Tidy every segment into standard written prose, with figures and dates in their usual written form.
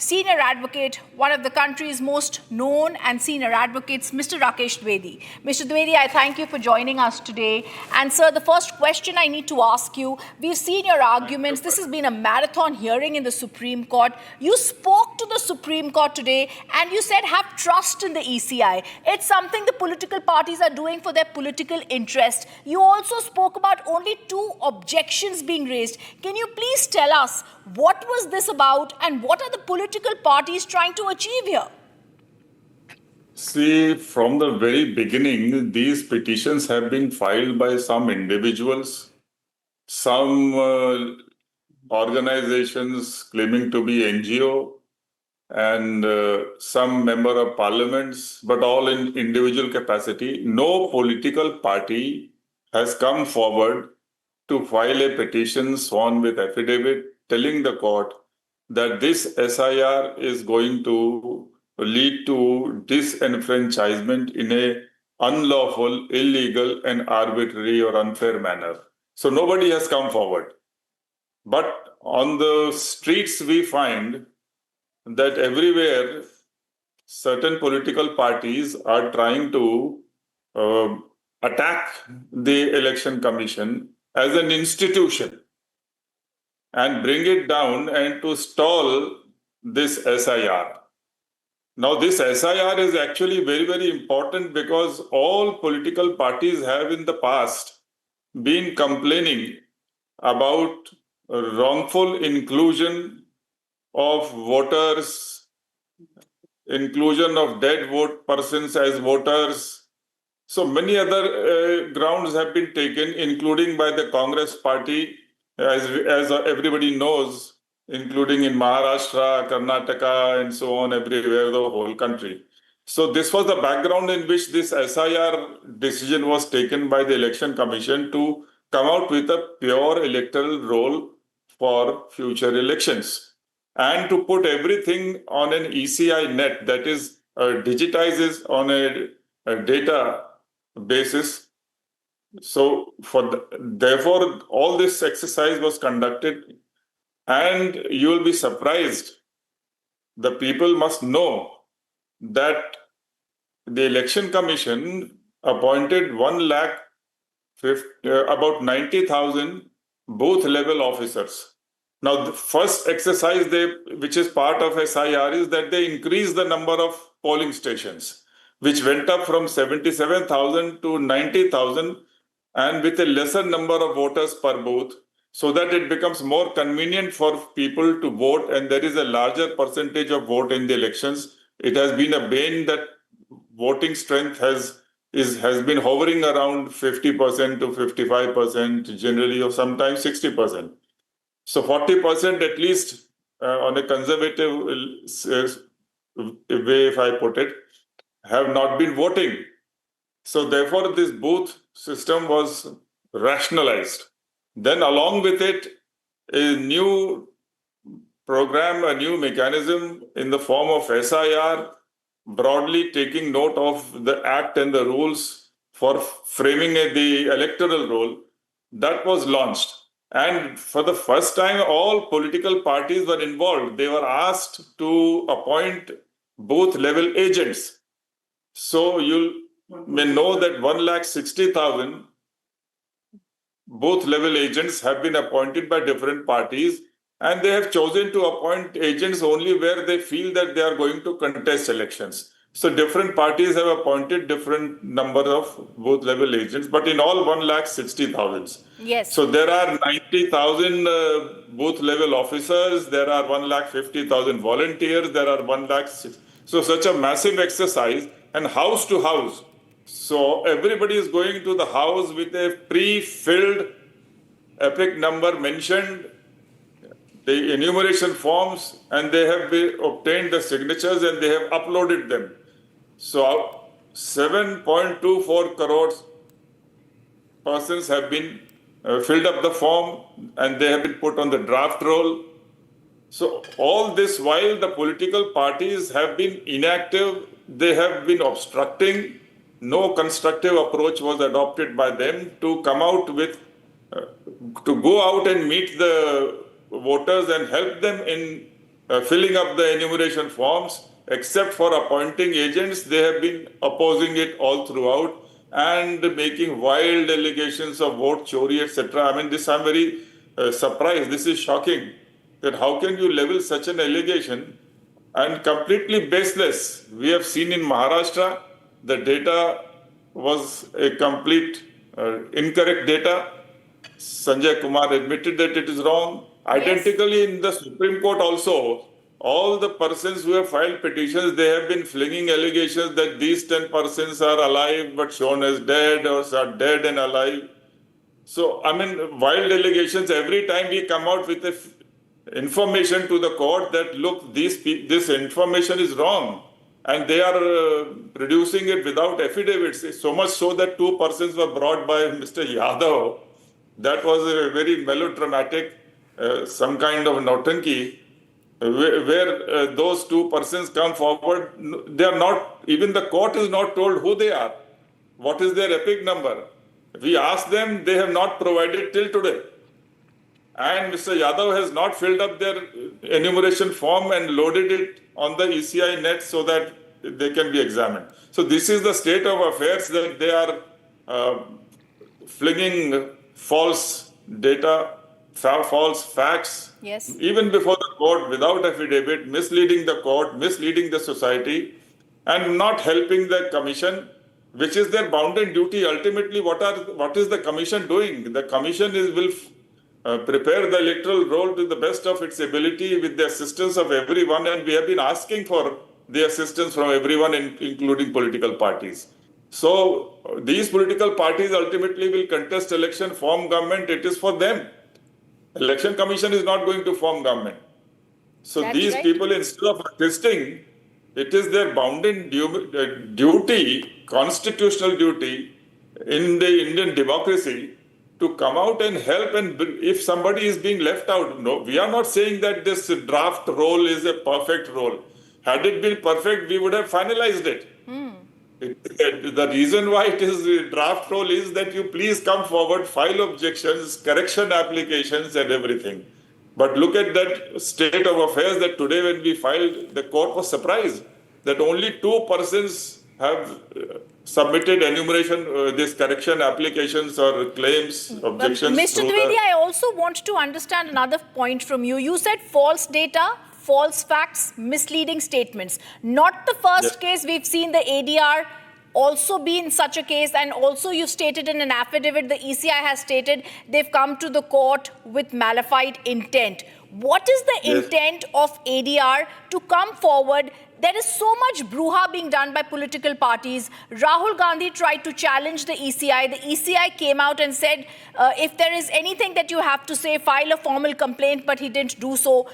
senior advocate, one of the country's most known and senior advocates, Mr. Rakesh Dwivedi. Mr. Dwivedi, I thank you for joining us today. And sir, the first question I need to ask you, we've seen your arguments. This has been a marathon hearing in the Supreme Court. You spoke to the Supreme Court today and you said have trust in the ECI. It's something the political parties are doing for their political interest. You also spoke about only 2 objections being raised. Can you please tell us what was this about and what are the political parties trying to achieve here? See, from the very beginning, these petitions have been filed by some individuals, some organizations claiming to be NGO, and some member of parliaments, but all in individual capacity. No political party has come forward to file a petition sworn with affidavit telling the court that this SIR is going to lead to disenfranchisement in a unlawful, illegal, and arbitrary or unfair manner. So nobody has come forward. But on the streets, we find that everywhere certain political parties are trying to attack the Election Commission as an institution and bring it down and to stall this SIR. Now, this SIR is actually very, very important because all political parties have in the past been complaining about wrongful inclusion of voters, inclusion of dead persons as voters. So many other grounds have been taken, including by the Congress party, as everybody knows, including in Maharashtra, Karnataka, and so on, everywhere, the whole country. So this was the background in which this SIR decision was taken by the Election Commission to come out with a pure electoral roll for future elections and to put everything on an ECI net, that is, digitizes on a data basis. So therefore, all this exercise was conducted, and you will be surprised. The people must know that the Election Commission appointed about 90,000 booth level officers. Now, the first exercise which is part of SIR is that they increase the number of polling stations, which went up from 77,000 to 90,000, and with a lesser number of voters per booth, so that it becomes more convenient for people to vote and there is a larger percentage of vote in the elections. It has been a bane that voting strength has been hovering around 50% to 55%, generally, or sometimes 60%. So 40% at least on a conservative way, if I put it, have not been voting. So therefore, this booth system was rationalized. Then along with it, a new program, a new mechanism in the form of SIR, broadly taking note of the act and the rules for framing the electoral roll, that was launched. And for the first time, all political parties were involved. They were asked to appoint booth level agents. So you may know that 160,000 booth level agents have been appointed by different parties, and they have chosen to appoint agents only where they feel that they are going to contest elections. So different parties have appointed different number of booth level agents, but in all 160,000. Yes. So there are 90,000 booth level officers, there are 150,000 volunteers, there are 1 lakh. So such a massive exercise, and house to house. So everybody is going to the house with a pre-filled epic number mentioned, the enumeration forms, and they have obtained the signatures and they have uploaded them. So 7.24 crores persons have been filled up the form and they have been put on the draft roll. So all this while the political parties have been inactive, they have been obstructing. No constructive approach was adopted by them to come out with, to go out and meet the voters and help them in filling up the enumeration forms. Except for appointing agents, they have been opposing it all throughout and making wild allegations of vote chori, etc. I mean, this I'm very surprised. This is shocking. That how can you level such an allegation and completely baseless? We have seen in Maharashtra the data was a complete incorrect data. Sanjay Kumar admitted that it is wrong. Identically, in the Supreme Court also, all the persons who have filed petitions, they have been flinging allegations that these 10 persons are alive but shown as dead or are dead and alive. So, I mean, wild allegations. Every time we come out with information to the court that, look, this information is wrong. And they are producing it without affidavits. So much so that 2 persons were brought by Mr. Yadav. That was a very melodramatic, some kind of nautanki, where those 2 persons come forward. They are not, even the court is not told who they are. What is their epic number? We asked them, they have not provided till today. And Mr. Yadav has not filled up their enumeration form and loaded it on the ECI net so that they can be examined. So this is the state of affairs, that they are flinging false data, false facts, even before the court without affidavit, misleading the court, misleading the society, and not helping the commission, which is their bounden duty. Ultimately, what is the commission doing? The commission will prepare the electoral roll to the best of its ability with the assistance of everyone, and we have been asking for the assistance from everyone, including political parties. So these political parties ultimately will contest election, form government. It is for them. Election Commission is not going to form government. So these people, instead of assisting, it is their bounden duty, constitutional duty in the Indian democracy, to come out and help. And if somebody is being left out, no, we are not saying that this draft roll is a perfect roll. Had it been perfect, we would have finalized it. The reason why it is a draft roll is that you please come forward, file objections, correction applications and everything. But look at that state of affairs, that today when we filed, the court was surprised that only 2 persons have submitted enumeration, these correction applications or claims, objections. Mr. Dwivedi, I also want to understand another point from you. You said false data, false facts, misleading statements. Not the first case. We've seen the ADR also be in such a case, and also you've stated in an affidavit, the ECI has stated they've come to the court with malified intent. What is the intent of ADR to come forward? There is so much brouhaha being done by political parties. Rahul Gandhi tried to challenge the ECI. The ECI came out and said, if there is anything that you have to say, file a formal complaint, but he didn't do so.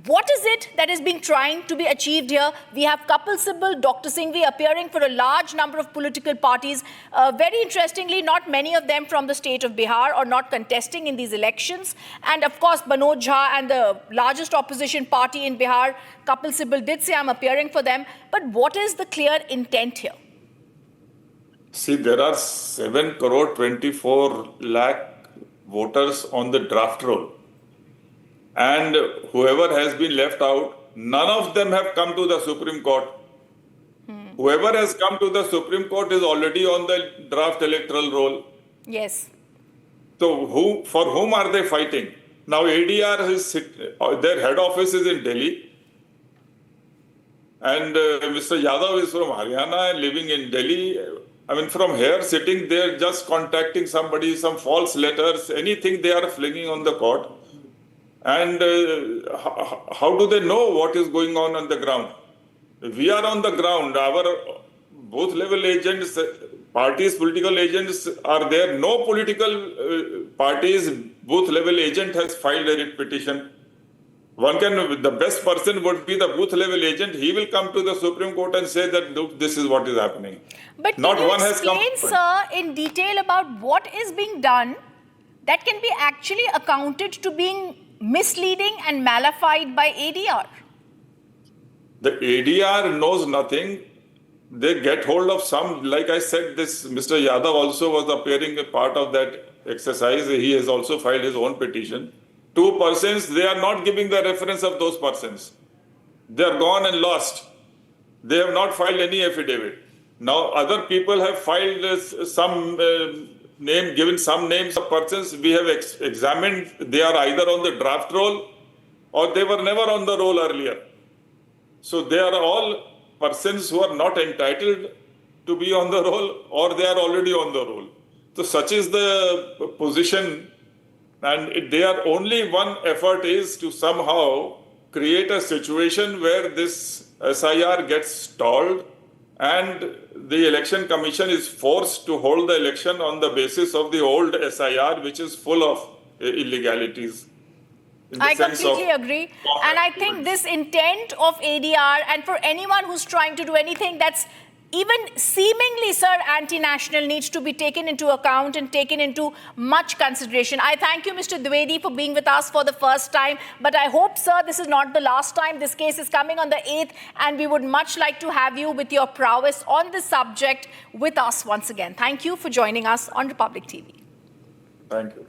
What is it that is being trying to be achieved here? We have Kapil Sibal, Dr. Singhvi appearing for a large number of political parties. Very interestingly, not many of them from the state of Bihar or not contesting in these elections. And of course, Manoj Jha and the largest opposition party in Bihar, Kapil Sibal, did say I'm appearing for them. But what is the clear intent here? See, there are 7 crore 24 lakh voters on the draft roll. And whoever has been left out, none of them have come to the Supreme Court. Whoever has come to the Supreme Court is already on the draft electoral roll. Yes. So for whom are they fighting? Now ADR, their head office is in Delhi. And Mr. Yadav is from Haryana and living in Delhi. I mean, from here, sitting there, just contacting somebody, some false letters, anything they are flinging on the court. And how do they know what is going on the ground? We are on the ground. Our both level agents, parties, political agents are there. No political parties, booth level agent has filed a writ petition. The best person would be the booth level agent. He will come to the Supreme Court and say that, look, this is what is happening. But not one has come. Explain, sir, in detail about what is being done that can be actually accounted to being misleading and malified by ADR? The ADR knows nothing. They get hold of some, like I said, this Mr. Yadav also was appearing a part of that exercise. He has also filed his own petition. 2 persons, they are not giving the reference of those persons. They are gone and lost. They have not filed any affidavit. Now other people have filed given some names of persons. We have examined. They are either on the draft roll or they were never on the roll earlier. So they are all persons who are not entitled to be on the roll or they are already on the roll. So such is the position, and their only one effort is to somehow create a situation where this SIR gets stalled and the election commission is forced to hold the election on the basis of the old SIR, which is full of illegalities. I completely agree. And I think this intent of ADR, and for anyone who's trying to do anything that's even seemingly, sir, anti-national, needs to be taken into account and taken into much consideration. I thank you, Mr. Dwivedi, for being with us for the first time. But I hope, sir, this is not the last time. This case is coming on the 8th, and we would much like to have you with your prowess on this subject with us once again. Thank you for joining us on Republic TV. Thank you.